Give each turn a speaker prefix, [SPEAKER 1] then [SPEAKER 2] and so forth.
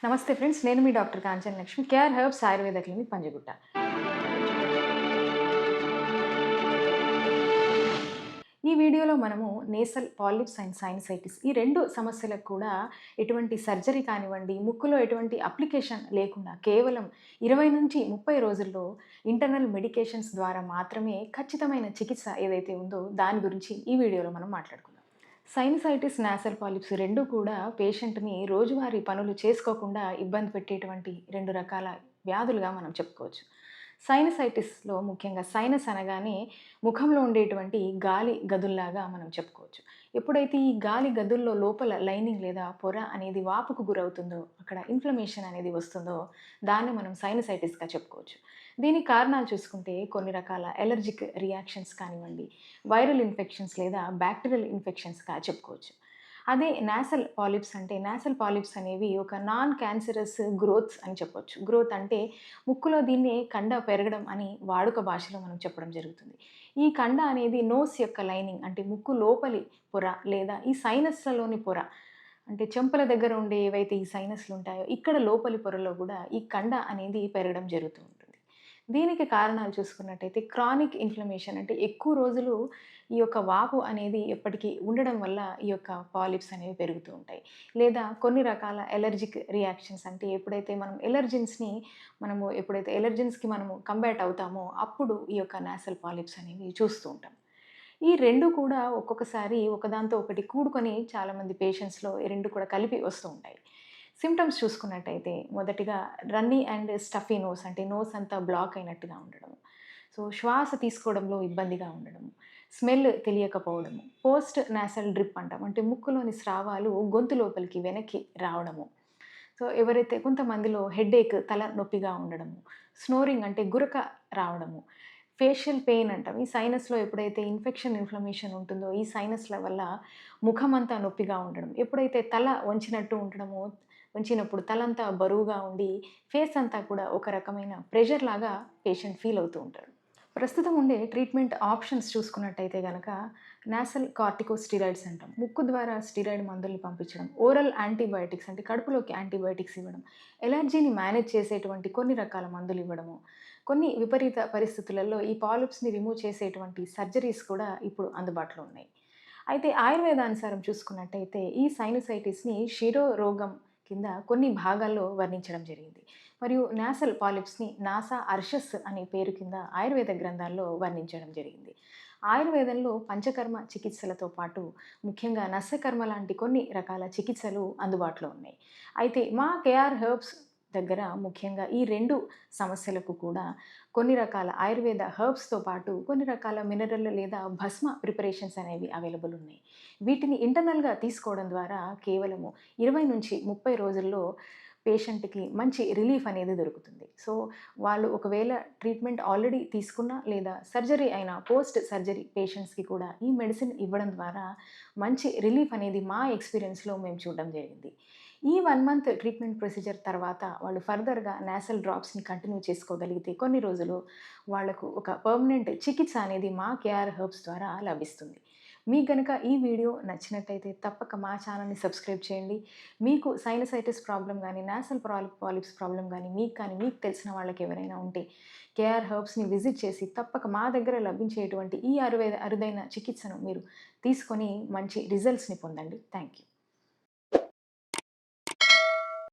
[SPEAKER 1] నమస్తే ఫ్రెండ్స్. నేను మీ doctor Kanchana Lakshmi. KR herbs Ayurveda clinic Panjagutta. ఈ వీడియోలో మనము నేసల్ పాలిప్స్ అండ్ సైనసైటిస్ ఈ 2 సమస్యలకు కూడా ఎటువంటి సర్జరీ కానివ్వండి, ముక్కులో ఎటువంటి అప్లికేషన్ లేకుండా కేవలం 20-30 రోజుల్లో ఇంటర్నల్ మెడికేషన్స్ ద్వారా మాత్రమే ఖచ్చితమైన చికిత్స ఏదైతే ఉందో దాని గురించి ఈ వీడియోలో మనం మాట్లాడుకుందాం. సైనసైటిస్, నాసల్ పాలిప్స్ 2 కూడా పేషెంట్‌ని రోజువారీ పనులు చేసుకోకుండా ఇబ్బంది పెట్టేటువంటి 2 రకాల వ్యాధులుగా మనం చెప్పుకోవచ్చు. సైనసైటిస్‌లో ముఖ్యంగా సైనస్ అనగానే ముఖంలో ఉండేటువంటి గాలి గదుల్లాగా మనం చెప్పుకోవచ్చు. ఎప్పుడైతే ఈ గాలి గదుల్లో లోపల లైనింగ్ లేదా పొర అనేది వాపుకు గురవుతుందో, అక్కడ ఇన్‌ఫ్లమేషన్ అనేది వస్తుందో దాన్ని మనం సైనసైటిస్‌గా చెప్పుకోవచ్చు. దీనికి కారణాలు చూసుకుంటే కొన్ని రకాల అలర్జిక్ రియాక్షన్స్ కానివ్వండి, వైరల్ ఇన్ఫెక్షన్స్ లేదా బ్యాక్టీరియల్ ఇన్ఫెక్షన్స్‌గా చెప్పుకోవచ్చు. అదే నాసల్ పాలిప్స్ అనేవి ఒక నాన్ క్యాన్సరస్ గ్రోత్స్ అని చెప్పొచ్చు. గ్రోత్ అంటే ముక్కులో దీన్నే కండ పెరగడం అని వాడుక భాషలో మనం చెప్పడం జరుగుతుంది. ఈ కండ అనేది నోస్ యొక్క లైనింగ్ అంటే ముక్కు లోపలి పొర లేదా ఈ సైనస్‌లలోని పొర అంటే చెంపల దగ్గర ఉండే ఏవైతే ఈ సైనస్‌లు ఉంటాయో ఇక్కడ లోపలి పొరలో గూడా ఈ కండ అనేది పెరగడం జరుగుతూ ఉంటుంది. దీనికి కారణాలు చూసుకున్నట్టయితే క్రానిక్ ఇన్‌ఫ్లమేషన్ అంటే ఎక్కువ రోజులు ఈ యొక్క వాపు అనేది ఎప్పటికీ ఉండడం వల్ల ఈ యొక్క పాలిప్స్ అనేవి పెరుగుతూ ఉంటాయి. లేదా కొన్ని రకాల అలర్జిక్ రియాక్షన్స్ అంటే ఎప్పుడైతే ఎలర్జెన్స్‌కి మనము కంబాట్ అవుతామో అప్పుడు ఈ యొక్క నాసల్ పాలిప్స్ అనేవి చూస్తూ ఉంటాం. ఈ 2 కూడా ఒక్కొక్కసారి ఒకదాంతో ఒకటి కూడుకొని చాలామంది పేషెంట్స్‌లో ఈ 2 కూడా కలిపి వస్తూ ఉంటాయి. సింప్టమ్స్ చూసుకున్నట్టయితే మొదటిగా రన్నీ అండ్ స్టఫీ నోస్ అంటే నోస్ అంతా బ్లాక్ అయినట్టుగా ఉండడం. సో, శ్వాస తీసుకోవడంలో ఇబ్బందిగా ఉండడం, స్మెల్ తెలియకపోవడము, పోస్ట్ నాసల్ డ్రిప్ అంటాం. అంటే ముక్కులోని స్రావాలు గొంతు లోపలికి వెనక్కి రావడము. సో, ఎవరైతే కొంతమందిలో హెడేక్ తల నొప్పిగా ఉండడము, స్నోరింగ్ అంటే గురక రావడము, ఫేషియల్ పెయిన్ అంటాం. ఈ సైనస్‌లో ఎప్పుడైతే ఇన్ఫ్లమేషన్ ఉంటుందో ఈ సైనస్‌ల వల్ల ముఖమంతా నొప్పిగా ఉండడం. ఎప్పుడైతే తల వంచినట్టు ఉండడమో, వంచినప్పుడు తలంతా బరువుగా ఉండి ఫేస్ అంతా కూడా ఒక రకమైన ప్రెషర్ లాగా పేషెంట్ ఫీల్ అవుతూ ఉంటారు. ప్రస్తుతం ఉండే ట్రీట్మెంట్ ఆప్షన్స్ చూసుకున్నట్టయితే గనక నాసల్ కార్టికోస్టెరాయిడ్స్ అంటాం. ముక్కు ద్వారా స్టెరాయిడ్ మందుల్ని పంపించడం, ఓరల్ యాంటీబయోటిక్స్ అంటే కడుపులోకి యాంటీబయోటిక్స్ ఇవ్వడం, ఎలర్జీని మేనేజ్ చేసేటువంటి కొన్ని రకాల మందులు ఇవ్వడము, కొన్ని విపరీత పరిస్థితులలో ఈ పాలిప్స్‌ని రిమూవ్ చేసేటువంటి సర్జరీస్ కూడా ఇప్పుడు అందుబాటులో ఉన్నాయి. అయితే ఆయుర్వేదానుసారం చూసుకున్నట్టయితే ఈ సైనసైటిస్‌ని శిరోరోగం కింద కొన్ని భాగాల్లో వర్ణించడం జరిగింది. మరియు నాసల్ పాలిప్స్‌ని నాసా అర్షస్ అనే పేరు కింద ఆయుర్వేద గ్రంథాల్లో వర్ణించడం జరిగింది. ఆయుర్వేదంలో పంచకర్మ చికిత్సలతో పాటు ముఖ్యంగా నస్యకర్మ లాంటి కొన్ని రకాల చికిత్సలు అందుబాటులో ఉన్నాయి. అయితే మా కేఆర్ హెర్బ్స్ దగ్గర ముఖ్యంగా ఈ 2 సమస్యలకు కూడా కొన్ని రకాల ఆయుర్వేద హెర్బ్స్‌తో పాటు కొన్ని రకాల మినరల్ లేదా భస్మ ప్రిపరేషన్స్ అనేవి అవైలబుల్ ఉన్నాయి. వీటిని ఇంటర్నల్‌గా తీసుకోవడం ద్వారా కేవలము 20-30 రోజుల్లో పేషెంట్‌కి మంచి రిలీఫ్ అనేది దొరుకుతుంది. సో, వాళ్ళు ఒకవేళ ట్రీట్మెంట్ ఆల్రెడీ తీసుకున్నా లేదా సర్జరీ అయిన పోస్ట్ సర్జరీ పేషెంట్స్‌కి కూడా ఈ మెడిసిన్ ఇవ్వడం ద్వారా మంచి రిలీఫ్ అనేది మా ఎక్స్‌పీరియన్స్‌లో మేము చూడడం జరిగింది. ఈ 1 మంత్ ట్రీట్మెంట్ ప్రొసీజర్ తర్వాత వాళ్ళు ఫర్దర్‌గా నాసల్ డ్రాప్స్‌ని కంటిన్యూ చేసుకోగలిగితే కొన్ని రోజులు వాళ్ళకు ఒక పర్మనెంట్ చికిత్స అనేది మా కేఆర్ హెర్బ్స్ ద్వారా లభిస్తుంది. మీకు గనక ఈ వీడియో నచ్చినట్టయితే తప్పక మా ఛానల్‌ని సబ్స్క్రైబ్ చేయండి. మీకు సైనసైటిస్ ప్రాబ్లమ్ గానీ, నాసల్ పాలిప్స్ ప్రాబ్లమ్ గానీ, మీకు తెలిసిన వాళ్ళకి ఎవరైనా ఉంటే కేఆర్ హెర్బ్స్‌ని విజిట్ చేసి తప్పక మా దగ్గర లభించేటువంటి ఈ అరుదైన చికిత్సను మీరు తీసుకొని మంచి రిజల్ట్స్‌ని పొందండి. Thank you.